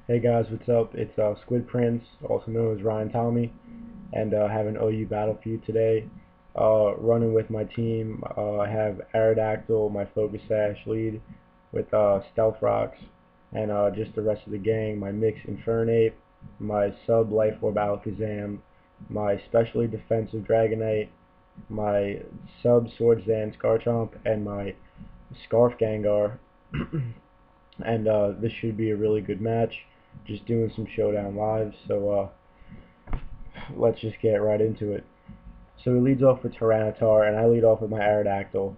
Hey guys, what's up? It's Squid Prince, also known as Ryan Tommy, and have an OU Battlefield today. Running with my team, I have Aerodactyl, my Focus Sash lead, with Stealth Rocks, and just the rest of the gang, my Mix Infernape, my Sub Life Orb Alakazam, my Specially Defensive Dragonite, my Sub Swordsdance Garchomp, and my Scarf Gengar. And this should be a really good match. Just doing some Showdown live, so let's just get right into it. So he leads off with Tyranitar, and I lead off with my Aerodactyl.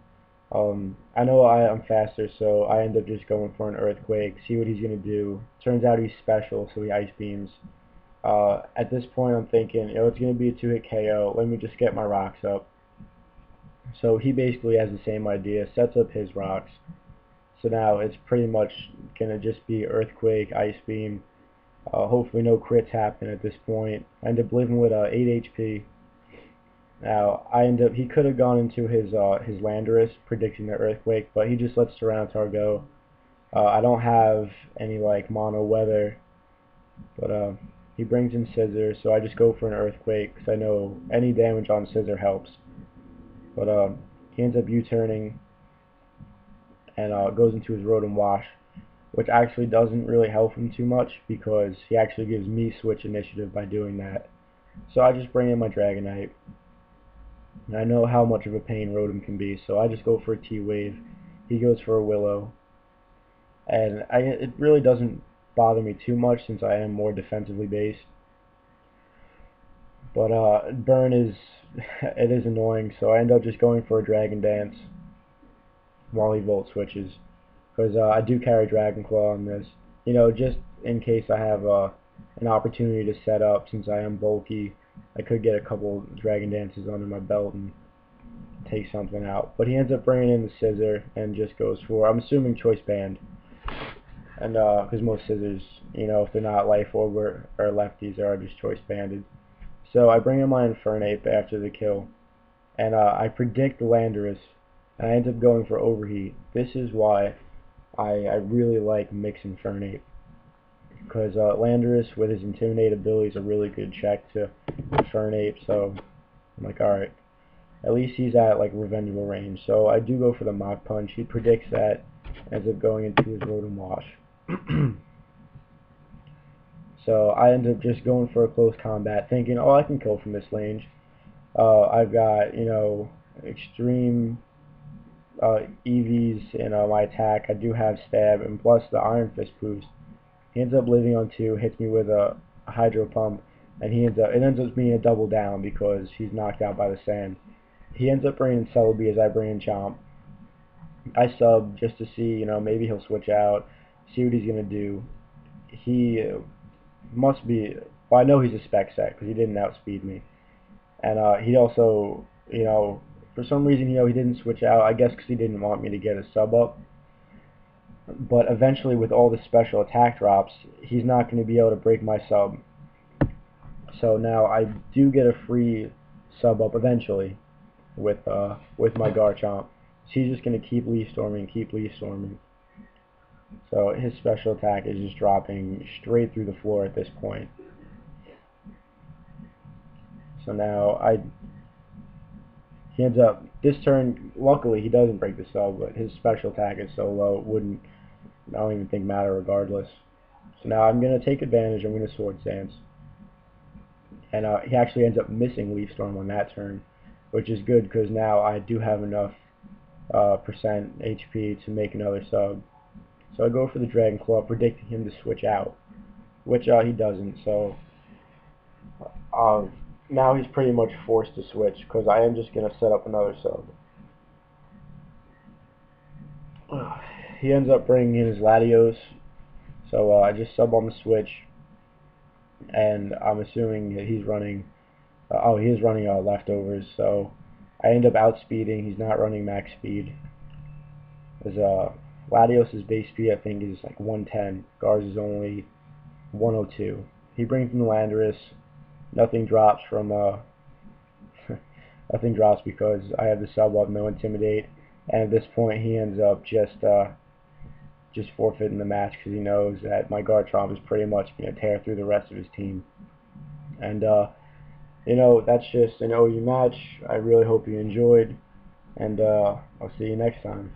I know I'm faster, so I end up just going for an Earthquake, see what he's going to do. Turns out he's special, so he Ice Beams. At this point, I'm thinking, it's going to be a 2-hit KO. Let me just get my rocks up. So he basically has the same idea, sets up his rocks. So now it's pretty much going to just be Earthquake, Ice Beam. Hopefully no crits happen at this point. I end up living with 8 HP. Now, he could have gone into his Landorus, predicting the Earthquake, but he just lets Tyranitar go. I don't have any, mono weather, but he brings in Scissor, so I just go for an Earthquake, because I know any damage on Scissor helps. But he ends up U-turning, and goes into his Rotom Wash, which actually doesn't really help him too much because he actually gives me switch initiative by doing that. So I just bring in my Dragonite. And I know how much of a pain Rotom can be, so I just go for a T-Wave. He goes for a Willow. And it really doesn't bother me too much since I am more defensively based. But Burn it is annoying, so I end up just going for a Dragon Dance while he Volt switches. Because I do carry Dragon Claw on this. Just in case I have an opportunity to set up, since I am bulky, I could get a couple Dragon Dances under my belt and take something out. But he ends up bringing in the Scissor and just goes for, I'm assuming, Choice Band. And because most Scissors, if they're not Life Orb or lefties, they are just Choice Banded. So I bring in my Infernape after the kill, and I predict the Landorus, and I end up going for Overheat. This is why I really like Mix Infernape, because Landorus with his Intimidate ability is a really good check to Infernape, so I'm like, alright, at least he's at revengeful range. So I do go for the Mach Punch. He predicts that, ends up going into his Rotom Wash. So I end up just going for a close combat, thinking, I can kill from this range. I've got, extreme EVs in my attack. I do have Stab, and plus the Iron Fist boost. He ends up living on 2, hits me with a Hydro Pump, and it ends up being a double down because he's knocked out by the sand. He ends up bringing Celebi as I bring in Chomp. I sub just to see, maybe he'll switch out, see what he's going to do. He must be, well, I know he's a spec set because he didn't outspeed me. And he also, for some reason, he didn't switch out, I guess because he didn't want me to get a sub up. But eventually, with all the special attack drops, he's not going to be able to break my sub. So now I do get a free sub up eventually with my Garchomp. So he's just going to keep Leaf Storming, So his special attack is just dropping straight through the floor at this point. So now he ends up, this turn, luckily he doesn't break the sub, but his special attack is so low it I don't even think matter regardless. So now I'm going to take advantage, I'm going to Swords Dance. And he actually ends up missing Leaf Storm on that turn, which is good because now I do have enough percent HP to make another sub. So I go for the Dragon Claw, predicting him to switch out, which he doesn't, so now he's pretty much forced to switch because I am just going to set up another sub. He ends up bringing in his Latios, so I just sub on the switch, and I'm assuming that he's running, he is running leftovers, so I end up outspeeding. He's not running max speed. Latios' base speed, I think, is 110. Gar's is only 102. He brings in the Landorus. Nothing drops from nothing drops because I have the sub up, no Intimidate, and at this point he ends up just just forfeiting the match because he knows that my Garchomp is pretty much going to tear through the rest of his team. And that's just an OU match. I really hope you enjoyed, and I'll see you next time.